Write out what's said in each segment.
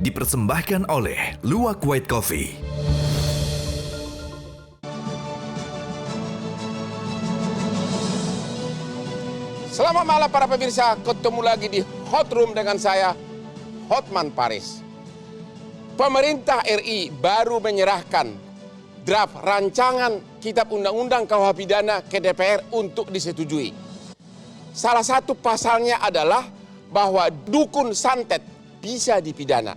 dipersembahkan oleh Luwak White Coffee. Selamat malam para pemirsa, ketemu lagi di Hot Room dengan saya, Hotman Paris. Pemerintah RI baru menyerahkan draft rancangan Kitab Undang-Undang KUH Pidana ke DPR untuk disetujui. Salah satu pasalnya adalah bahwa dukun santet bisa dipidana.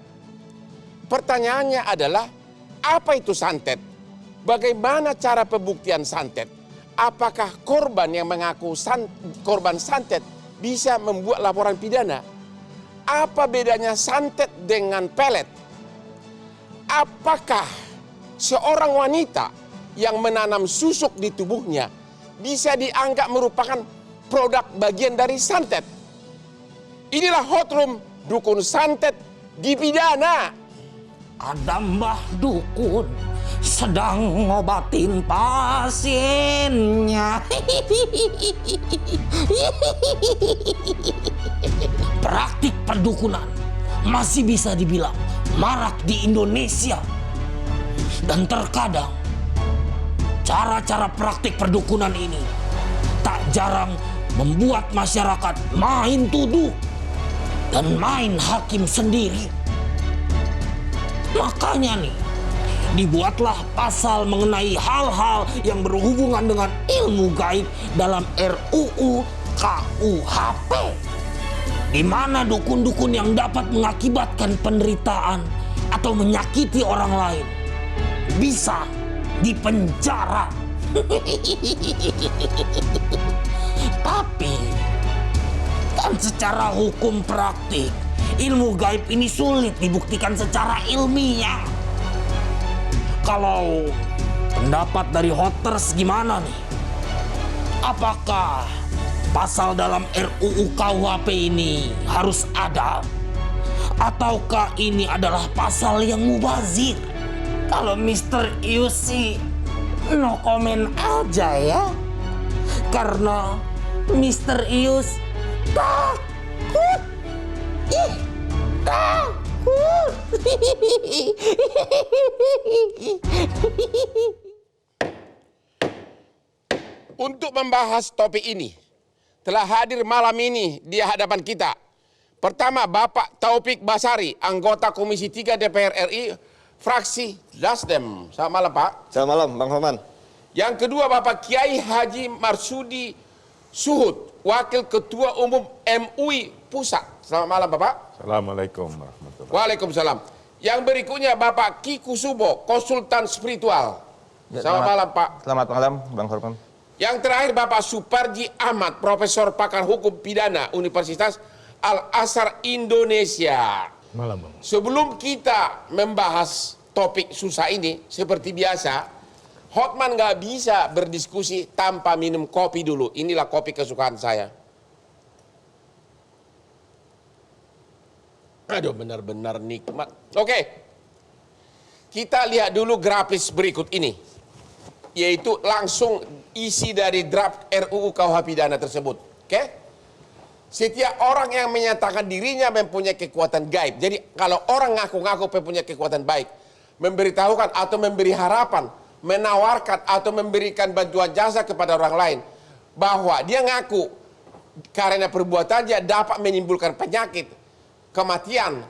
Pertanyaannya adalah, apa itu santet? Bagaimana cara pembuktian santet? Apakah korban yang mengaku korban santet bisa membuat laporan pidana? Apa bedanya santet dengan pelet? Apakah seorang wanita yang menanam susuk di tubuhnya bisa dianggap merupakan produk bagian dari santet? Inilah Hot Room, dukun santet dipidana. Ada Mbah Dukun sedang ngobatin pasiennya. Praktik perdukunan masih bisa dibilang marak di Indonesia. Dan terkadang cara-cara praktik perdukunan ini tak jarang membuat masyarakat main tuduh dan main hakim sendiri. Makanya nih, dibuatlah pasal mengenai hal-hal yang berhubungan dengan ilmu gaib dalam RUU KUHP, di mana dukun-dukun yang dapat mengakibatkan penderitaan atau menyakiti orang lain bisa dipenjara. Tapi kan secara hukum praktik, ilmu gaib ini sulit dibuktikan secara ilmiah. Kalau pendapat dari Hoters gimana nih? Apakah pasal dalam RUU KUHP ini harus ada? Ataukah ini adalah pasal yang mubazir? Kalau Mr. Yusi, no comment aja ya. Karena Mr. Yus takut. Takut. Untuk membahas topik ini, telah hadir malam ini di hadapan kita. Pertama, Bapak Taufik Basari, anggota Komisi 3 DPR RI, fraksi Nasdem. Selamat malam, Pak. Selamat malam, Bang Homan. Yang kedua, Bapak Kiai Haji Marsudi Suhud, Wakil Ketua Umum MUI Pusat. Selamat malam, Bapak. Assalamualaikum warahmatullahi wabarakatuh. Waalaikumsalam. Yang berikutnya, Bapak Ki Kusubo, konsultan spiritual. Ya, Selamat malam, Pak. Selamat malam, Bang Homan. Yang terakhir, Bapak Suparji Ahmad, Profesor Pakar Hukum Pidana Universitas Al-Azhar Indonesia. Malam, Bang. Sebelum kita membahas topik susah ini, seperti biasa, Hotman nggak bisa berdiskusi tanpa minum kopi dulu. Inilah kopi kesukaan saya. Aduh, benar-benar nikmat. Oke, kita lihat dulu grafis berikut ini, yaitu langsung isi dari draft RUU KUH Pidana tersebut. Oke? Setiap orang yang menyatakan dirinya mempunyai kekuatan gaib. Jadi kalau orang ngaku-ngaku mempunyai kekuatan baik, memberitahukan atau memberi harapan, menawarkan atau memberikan bantuan jasa kepada orang lain, bahwa dia ngaku karena perbuatannya dapat menimbulkan penyakit, kematian,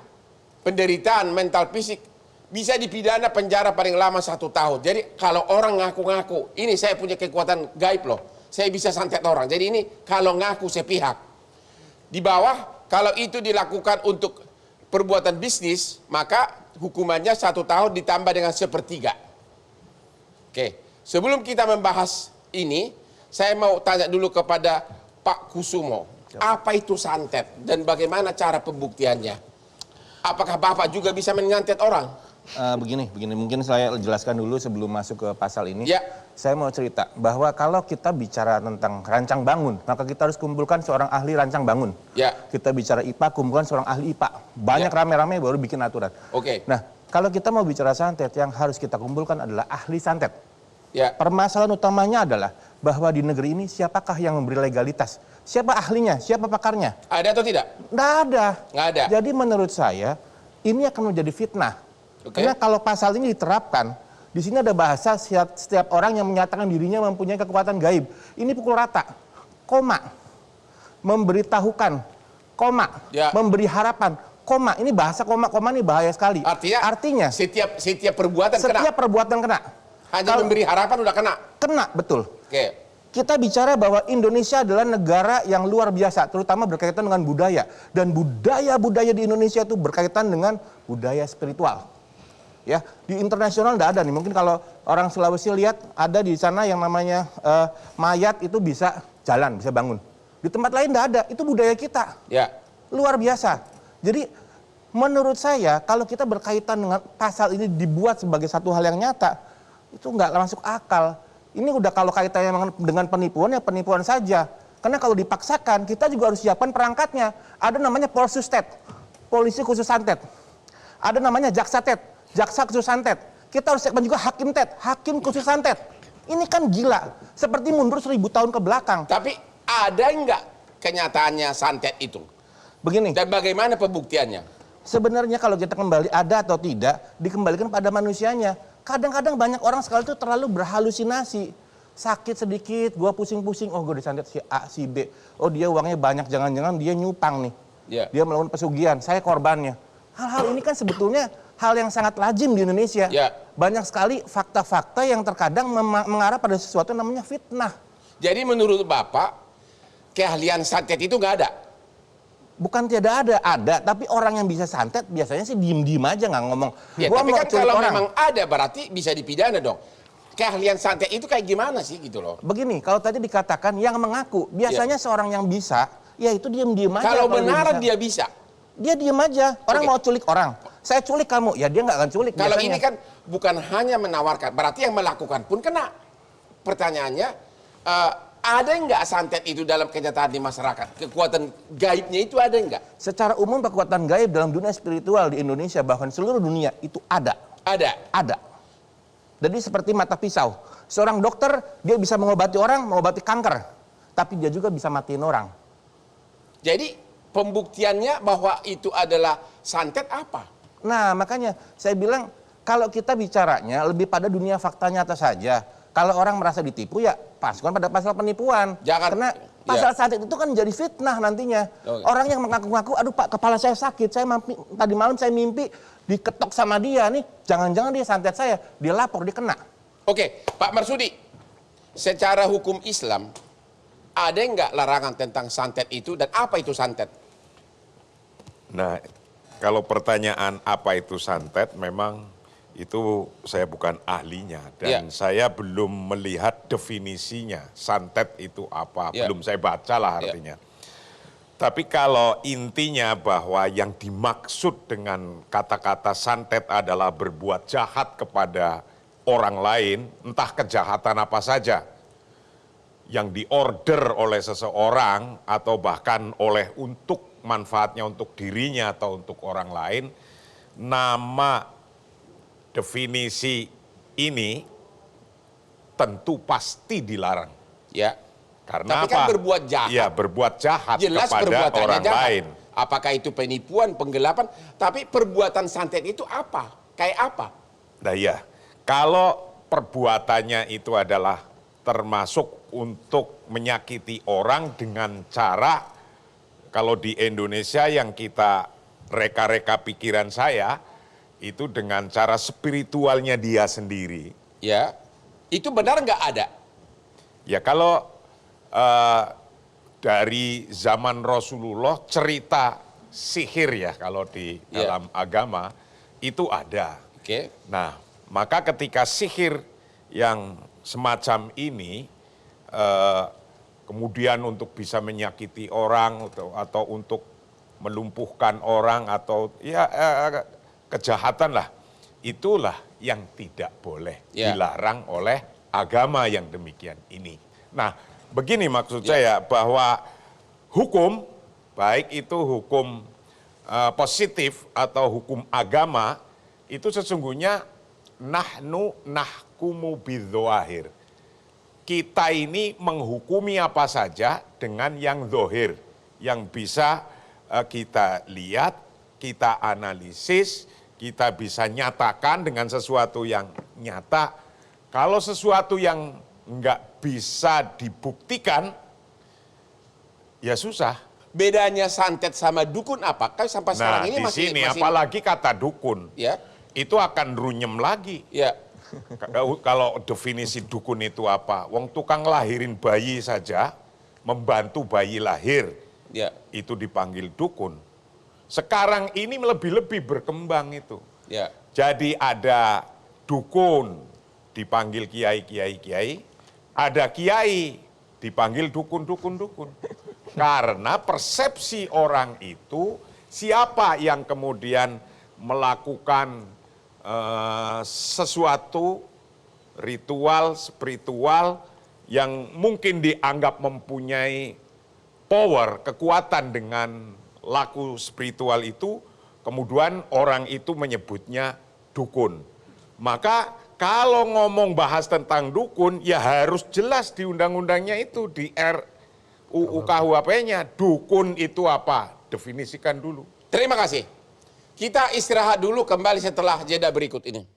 penderitaan mental fisik, bisa dipidana penjara paling lama 1 tahun. Jadi kalau orang ngaku-ngaku, ini saya punya kekuatan gaib loh, saya bisa santet orang. Jadi ini kalau ngaku sepihak. Di bawah, kalau itu dilakukan untuk perbuatan bisnis, maka hukumannya 1 tahun ditambah dengan 1/3. Oke, sebelum kita membahas ini, saya mau tanya dulu kepada Pak Kusumo. Apa itu santet dan bagaimana cara pembuktiannya? Apakah Bapak juga bisa menyantet orang? Begini, mungkin saya jelaskan dulu sebelum masuk ke pasal ini. Ya. Saya mau cerita bahwa kalau kita bicara tentang rancang bangun, maka kita harus kumpulkan seorang ahli rancang bangun. Ya. Kita bicara IPA, kumpulkan seorang ahli IPA. Banyak rame-rame baru bikin aturan. Oke. Nah, kalau kita mau bicara santet, yang harus kita kumpulkan adalah ahli santet. Ya. Permasalahan utamanya adalah bahwa di negeri ini siapakah yang memberi legalitas? Siapa ahlinya? Siapa pakarnya? Ada atau tidak? Nggak ada. Nggak ada. Jadi menurut saya, ini akan menjadi fitnah. Oke. Karena kalau pasal ini diterapkan, di sini ada bahasa setiap orang yang menyatakan dirinya mempunyai kekuatan gaib. Ini pukul rata, koma, memberitahukan, koma, Ya. memberi harapan, koma. Ini bahasa koma-koma ini bahaya sekali. Artinya setiap perbuatan kena. setiap perbuatan kena. Hanya Kalau- memberi harapan udah kena. Kena, betul. Oke. Kita bicara bahwa Indonesia adalah negara yang luar biasa, terutama berkaitan dengan budaya. Dan budaya-budaya di Indonesia itu berkaitan dengan budaya spiritual. Ya, di internasional tidak ada nih. Mungkin kalau orang Sulawesi lihat ada di sana yang namanya mayat itu bisa jalan, bisa bangun. Di tempat lain tidak ada. Itu budaya kita. Ya. Luar biasa. Jadi menurut saya kalau kita berkaitan dengan pasal ini dibuat sebagai satu hal yang nyata, itu nggak masuk akal. Ini udah kalau kaitannya dengan penipuan ya penipuan saja. Karena kalau dipaksakan kita juga harus siapkan perangkatnya. Ada namanya Polsustet, polisi khusus santet. Ada namanya Jaksatet, jaksa khusus santet. Kita harus siapkan juga Hakim Tet, hakim khusus santet. Ini kan gila, seperti mundur 1000 tahun ke belakang. Tapi ada nggak kenyataannya santet itu? Begini. Dan bagaimana pembuktiannya? Sebenarnya kalau kita kembali ada atau tidak, dikembalikan pada manusianya. Kadang-kadang banyak orang sekali itu terlalu berhalusinasi. Sakit sedikit, gua pusing-pusing, oh gue disantet si A, si B. Oh dia uangnya banyak, jangan-jangan dia nyupang nih. Ya. Dia melakukan pesugihan, saya korbannya. Hal-hal ini kan sebetulnya hal yang sangat lazim di Indonesia. Ya. Banyak sekali fakta-fakta yang terkadang mengarah pada sesuatu yang namanya fitnah. Jadi menurut Bapak, keahlian santet itu nggak ada? Bukan tidak ada, tapi orang yang bisa santet biasanya sih diem-diem aja nggak ngomong. Ya, Gua tapi mau kan culik kalau orang. memang ada berarti bisa dipidana dong. Keahlian santet itu kayak gimana sih gitu loh? Begini, kalau tadi dikatakan yang mengaku, biasanya seorang yang bisa, ya itu diem-diem aja. Kalau benar dia bisa. Dia diem aja. Orang Oke. mau culik orang, saya culik kamu, ya dia nggak akan culik. Kalau biasanya. ini kan bukan hanya menawarkan, berarti yang melakukan pun kena. Pertanyaannya, ada nggak santet itu dalam kenyataan di masyarakat? Kekuatan gaibnya itu ada nggak? Secara umum kekuatan gaib dalam dunia spiritual di Indonesia bahkan seluruh dunia itu ada. Ada. Ada. Jadi seperti mata pisau. Seorang dokter dia bisa mengobati orang, mengobati kanker, tapi dia juga bisa matiin orang. Jadi pembuktiannya bahwa itu adalah santet apa? Nah makanya saya bilang kalau kita bicaranya lebih pada dunia fakta nyata saja. Kalau orang merasa ditipu ya masukkan pada pasal penipuan. Karena pasal santet itu kan menjadi fitnah nantinya. Oke. Orang yang mengaku-ngaku, aduh Pak kepala saya sakit, tadi malam saya mimpi diketok sama dia nih. Jangan-jangan dia santet saya, dia lapor, dia kena. Oke, Pak Marsudi, secara hukum Islam ada nggak larangan tentang santet itu dan apa itu santet? Nah, kalau pertanyaan apa itu santet, memang itu saya bukan ahlinya dan saya belum melihat definisinya. Santet itu apa, belum saya baca lah artinya. Tapi kalau intinya bahwa yang dimaksud dengan kata-kata santet adalah berbuat jahat kepada orang lain, entah kejahatan apa saja, yang diorder oleh seseorang atau bahkan oleh untuk manfaatnya untuk dirinya atau untuk orang lain, nama definisi ini tentu pasti dilarang. Ya. Karena Tapi kan apa? berbuat jahat. Ya, berbuat jahat Jelas kepada perbuatannya orang jahat. lain. Apakah itu penipuan, penggelapan, tapi perbuatan santet itu apa? Kayak apa? Nah iya, kalau perbuatannya itu adalah termasuk untuk menyakiti orang dengan cara, kalau di Indonesia yang kita reka-reka pikiran saya, itu dengan cara spiritualnya dia sendiri. Ya. Itu benar nggak ada? Ya kalau dari zaman Rasulullah cerita sihir ya kalau di dalam agama itu ada. Oke. Nah, maka ketika sihir yang semacam ini kemudian untuk bisa menyakiti orang atau untuk melumpuhkan orang atau ya kejahatan lah, itulah yang tidak boleh dilarang oleh agama yang demikian ini. Nah, begini maksud saya bahwa hukum, baik itu hukum positif atau hukum agama, itu sesungguhnya nahnu nahkumu bidzawahir. Kita ini menghukumi apa saja dengan yang zahir, yang bisa kita lihat, kita analisis, kita bisa nyatakan dengan sesuatu yang nyata. Kalau sesuatu yang nggak bisa dibuktikan, ya susah. Bedanya santet sama dukun apa? Kan sampai sekarang Nah, ini di sini apalagi kata dukun, ya, itu akan runyem lagi. ya, Kalau definisi dukun itu apa? Wong tukang lahirin bayi saja, membantu bayi lahir, ya, itu dipanggil dukun. Sekarang ini lebih-lebih berkembang itu. ya. Jadi ada dukun dipanggil kiai, ada kiai dipanggil dukun. Karena persepsi orang itu siapa yang kemudian melakukan sesuatu ritual spiritual yang mungkin dianggap mempunyai power, kekuatan dengan laku spiritual itu, kemudian orang itu menyebutnya dukun. Maka kalau ngomong bahas tentang dukun, ya harus jelas di undang-undangnya itu, di RUU KUHP-nya, dukun itu apa? Definisikan dulu. Terima kasih. Kita istirahat dulu, kembali setelah jeda berikut ini.